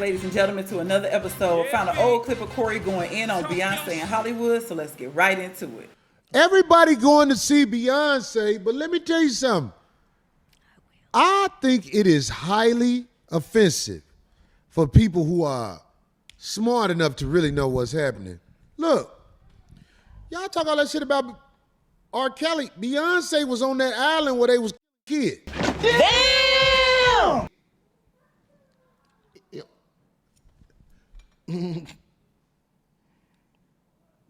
ladies and gentlemen, to another episode. I found an old clip of Corey going in on Beyonce in Hollywood, so let's get right into it. Everybody going to see Beyonce, but let me tell you something. I think it is highly offensive for people who are smart enough to really know what's happening. Look, y'all talk all that shit about R. Kelly. Beyonce was on that island where they was kids. Damn!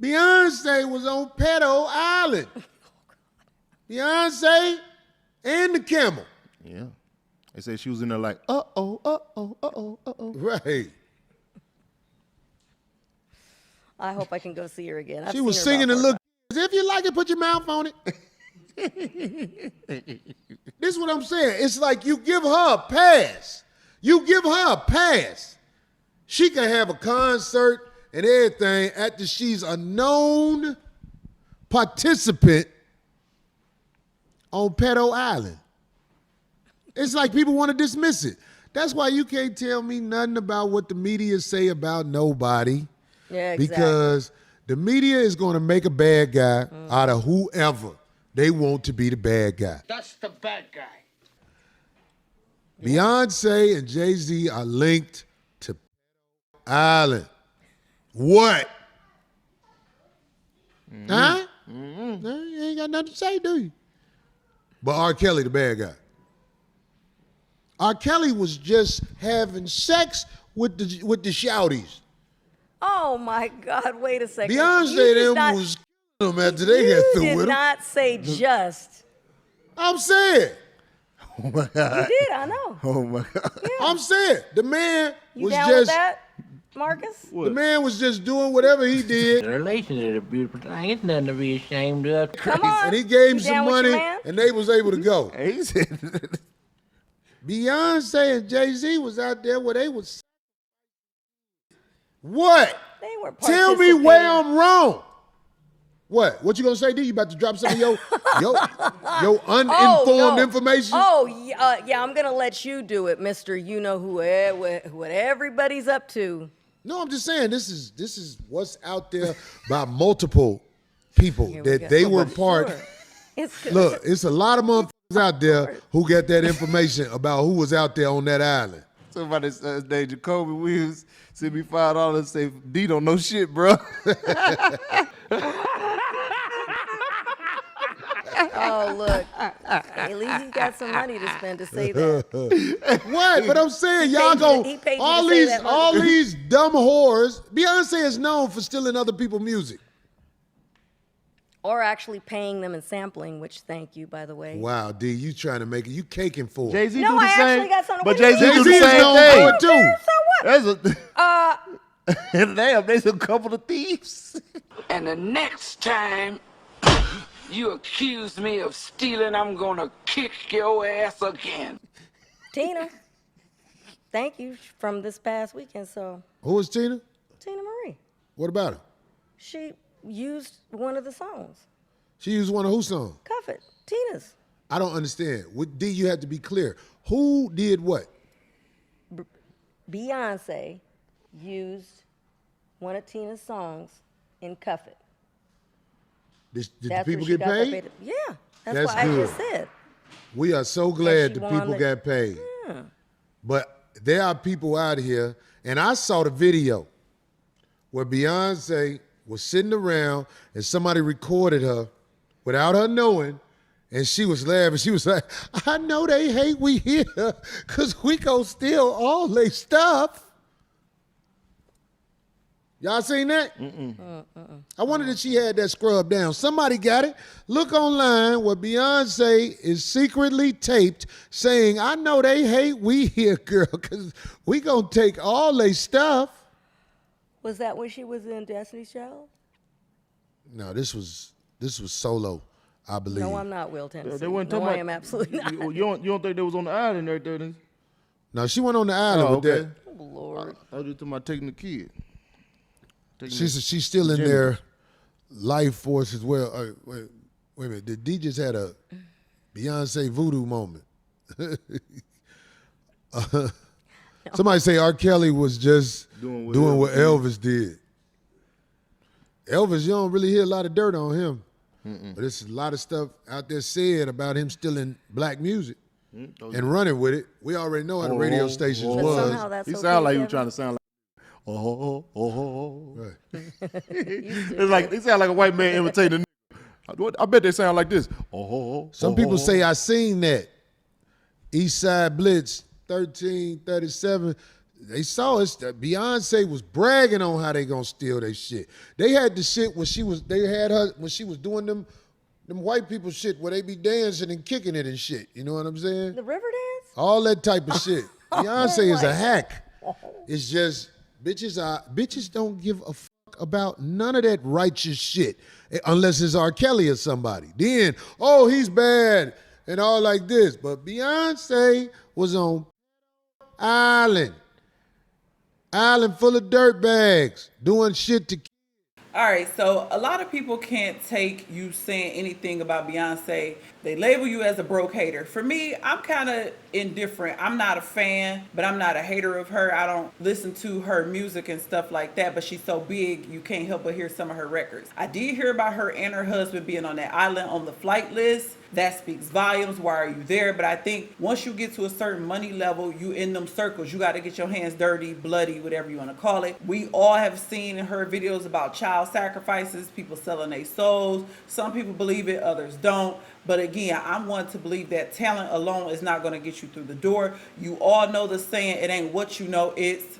Beyonce was on Pedo Island. Beyonce and the camel. Yeah. They said she was in there like, Right. I hope I can go see her again. She was singing and look. If you like it, put your mouth on it. This is what I'm saying. It's like you give her a pass. You give her a pass. She can have a concert and everything after she's a known participant on Pedo Island. It's like people want to dismiss it. That's why you can't tell me nothing about what the media say about nobody. Yeah, exactly. Because the media is going to make a bad guy out of whoever they want to be the bad guy. That's the bad guy. Beyonce and Jay-Z are linked to Island. What? Huh? No, you ain't got nothing to say, do you? But R. Kelly, the bad guy. R. Kelly was just having sex with the shouties. Oh my God! Wait a second. Beyonce them was them after they got through with You him. did not say just. I'm saying. oh my God. You did. I know. Oh my God. I'm saying. The man You was down with just that, Marcus? the man was just doing whatever he did. Relations is a beautiful thing. It's nothing to be ashamed of. Come on. And he gave him You some down with your money man? and they was able to go. He said, Beyonce and Jay-Z was out there where they was. What? They were Tell me where participating. I'm wrong. What? What you gonna say, D? You about to drop some of your uninformed no. information? Oh, yeah, I'm going to let you do it, Mr. You know what everybody's up to. No, I'm just saying this is what's out there by multiple people Here we that go. they were part. Sure. It's good. Look, it's a lot of motherfuckers out there who got that information about who was out there on that island. somebody said, Jacoby Williams sent me $5 and say, D don't know shit, bro. Oh, look. At least he got some money to spend to say that. What? But I'm saying y'all paid go you- he paid you all to say these that much. all these dumb whores. Beyonce is known for stealing other people's music. Or actually paying them and sampling, which thank you, by the way. Wow, D, you trying to make it? You caking for it? Jay-Z No, do the I same. actually got something. But What do you Jay-Z mean? do Jay-Z the is same known thing. for it too. So what? That's a damn. There's a couple of thieves. And the next time you accuse me of stealing, I'm gonna kick your ass again. Tina, thank you from this past weekend. So, Who is Tina? Tina Marie, What about her? she used one of the songs. She used one of whose songs? Cuff It, Tina's. I don't understand. With D, you have to be clear. Who did what? Beyonce used one of Tina's songs in Cuff It. Did the That's where people she get got their paid? Yeah, that's That's what I good. just said. We are so glad she the won people the- got paid. Yeah. But there are people out here, and I saw the video where Beyonce was sitting around and somebody recorded her without her knowing, and she was laughing. She was like, I know they hate we here because we go steal all their stuff. Y'all seen that? I wondered if she had that scrubbed down. Somebody got it. Look online where Beyonce is secretly taped saying, I know they hate we here, girl, because we gonna take all their stuff. Was that when she was in Destiny's Child? No, this was solo, I believe. No, I'm not, Will Tennessee. They weren't No, talking I about. am absolutely not. You don't think they was on the island right there? Then? No, she went on the island Oh, with okay. that. Oh, Lord. I was just talking about taking the kid. She's still in their life force as well. Wait a minute. The D just had a Beyonce voodoo moment. Somebody say R. Kelly was just Doing doing what what Elvis did. Elvis, you don't really hear a lot of dirt on him. But there's a lot of stuff out there said about him stealing black music and running with it. We already know how the radio stations oh. But was. somehow that's He okay, sound like he was Kevin. trying to sound like, oh. Right. It's like he sound like a white man imitating. I bet they sound like this. Oh. Some people say I seen that. East Side Blitz, 1337. They saw us. Beyonce was bragging on how they gonna steal their shit. They had the shit when they had her when she was doing them white people shit where they be dancing and kicking it and shit. You know what I'm saying? The river dance? All that type of shit. Beyonce is a Like- hack. It's just bitches don't give a fuck about none of that righteous shit unless it's R. Kelly or somebody. Then, oh, he's bad and all like this. But Beyonce was on island full of dirt bags doing shit to. All right, so a lot of people can't take you saying anything about Beyonce. They label you as a broke hater. For me, I'm kind of indifferent. I'm not a fan, but I'm not a hater of her. I don't listen to her music and stuff like that, but she's so big, you can't help but hear some of her records. I did hear about her and her husband being on that island on the flight list. That speaks volumes. Why are you there? But I think once you get to a certain money level, you in them circles. You got to get your hands dirty, bloody, whatever you want to call it. We all have seen in her videos about child sacrifices, people selling their souls. Some people believe it, others don't. But again, I'm one to believe that talent alone is not going to get you through the door. You all know the saying, it ain't what you know, it's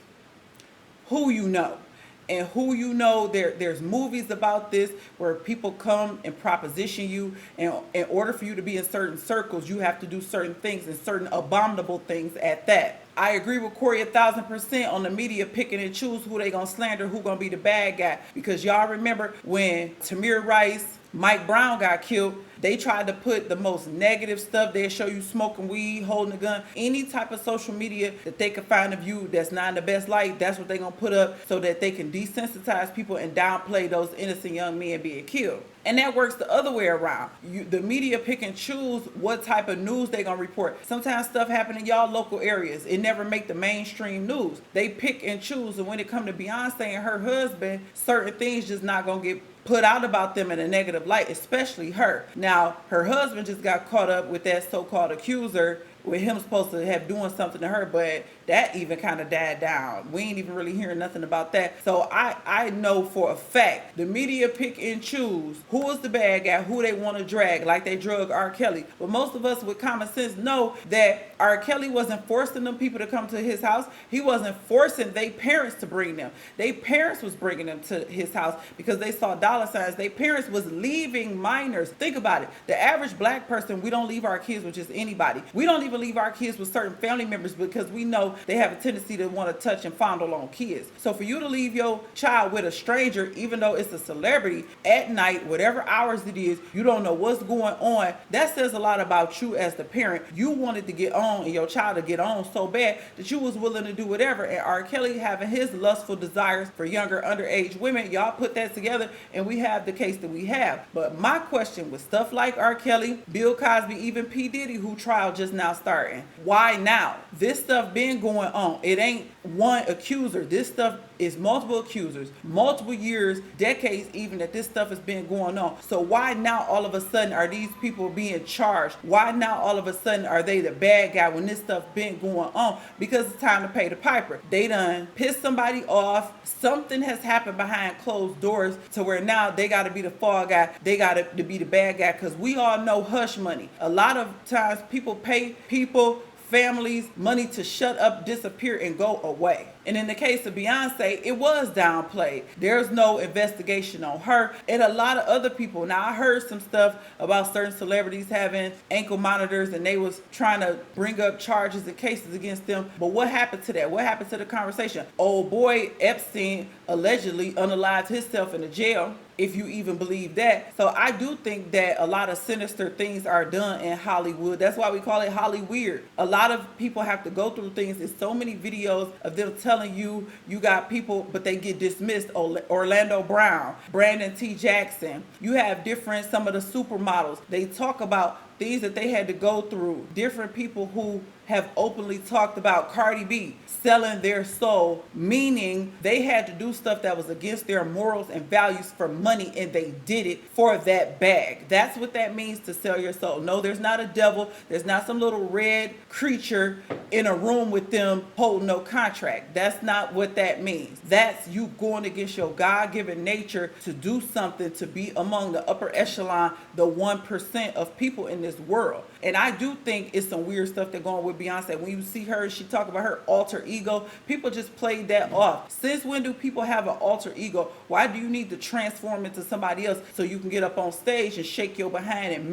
who you know. And who you know, there's movies about this where people come and proposition you, and in order for you to be in certain circles, you have to do certain things and certain abominable things at that. I agree with Corey 1,000% on the media picking and choose who they gonna slander, who gonna be the bad guy. Because y'all remember when Tamir Rice, Mike Brown got killed, they tried to put the most negative stuff. They'll show you smoking weed, holding a gun, any type of social media that they can find of you that's not in the best light. That's what they're gonna put up so that they can desensitize people and downplay those innocent young men being killed. And that works the other way around. The media pick and choose what type of news they gonna report. Sometimes stuff happen in y'all local areas. It never make the mainstream news. They pick and choose, and when it come to Beyonce and her husband, certain things just not gonna get put out about them in a negative light, especially her. Now, her husband just got caught up with that so-called accuser with him supposed to have doing something to her, but that even kind of died down. We ain't even really hearing nothing about that. So I know for a fact the media pick and choose who is the bad guy, who they want to drag, like they drug R. Kelly. But most of us with common sense know that R. Kelly wasn't forcing them people to come to his house. He wasn't forcing their parents to bring them. Their parents was bringing them to his house because they saw dollar signs. Their parents was leaving minors. Think about it. The average black person, we don't leave our kids with just anybody. We don't even leave our kids with certain family members because we know they have a tendency to want to touch and fondle on kids. So for you to leave your child with a stranger, even though it's a celebrity, at night, whatever hours it is, you don't know what's going on, that says a lot about you as the parent. You wanted to get on and your child to get on so bad that you was willing to do whatever. And R. Kelly having his lustful desires for younger underage women, y'all put that together and we have the case that we have. But my question with stuff like R. Kelly, Bill Cosby, even P. Diddy, who trial just now starting, why now? This stuff been going on. It ain't one accuser. This stuff is multiple accusers, multiple years, decades even, that this stuff has been going on. So why now all of a sudden are these people being charged? Why now all of a sudden are they the bad guy when this stuff been going on? Because it's time to pay the piper. They done pissed somebody off. Something has happened behind closed doors to where now they got to be the fall guy. They got to be the bad guy, because we all know hush money. A lot of times people pay people, families, money to shut up, disappear, and go away. And in the case of Beyonce, it was downplayed. There's no investigation on her and a lot of other people. Now, I heard some stuff about certain celebrities having ankle monitors and they was trying to bring up charges and cases against them. But what happened to that? What happened to the conversation? Old boy Epstein allegedly unalived himself in the jail, if you even believe that. So I do think that a lot of sinister things are done in Hollywood. That's why we call it Hollyweird. A lot of people have to go through things. There's so many videos of them telling you got people, but they get dismissed. Orlando Brown, Brandon T. Jackson. You have some of the supermodels. They talk about things that they had to go through. Different people who have openly talked about Cardi B selling their soul, meaning they had to do stuff that was against their morals and values for money, and they did it for that bag. That's what that means, to sell your soul. No, there's not a devil. There's not some little red creature in a room with them holding no contract. That's not what that means. That's you going against your God-given nature to do something, to be among the upper echelon, the 1% of people in this world. And I do think it's some weird stuff that going on with Beyonce. When you see her, she talk about her alter ego. People just played that off. Since when do people have an alter ego? Why do you need to transform into somebody else so you can get up on stage and shake your behind and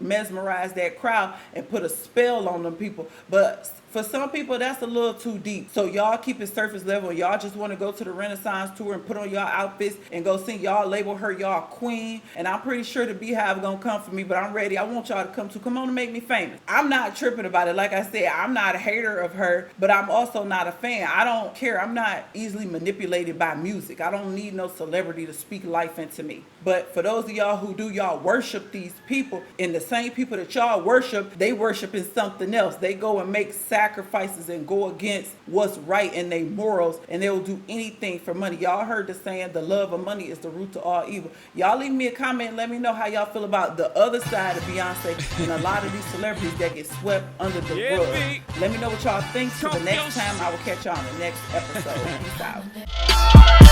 mesmerize that crowd and put a spell on them people? But for some people, that's a little too deep. So y'all keep it surface level. Y'all just want to go to the Renaissance tour and put on y'all outfits and go sing. Y'all label her y'all queen. And I'm pretty sure the Beehive gonna come for me, but I'm ready. I want y'all to come too. Come on and make me famous. I'm not tripping about it. Like I said, I'm not a hater of her, but I'm also not a fan. I don't care. I'm not easily manipulated by music. I don't need no celebrity to speak life into me. But for those of y'all who do, y'all worship these people, and the same people that y'all worship, they worship in something else. They go and make sacrifices and go against what's right in their morals, and they'll do anything for money. Y'all heard the saying, the love of money is the root to all evil. Y'all leave me a comment and let me know how y'all feel about the other side of Beyonce and a lot of these celebrities that get swept under the rug. Let me know what y'all think. Till the next time, I will catch y'all on the next episode. Peace out.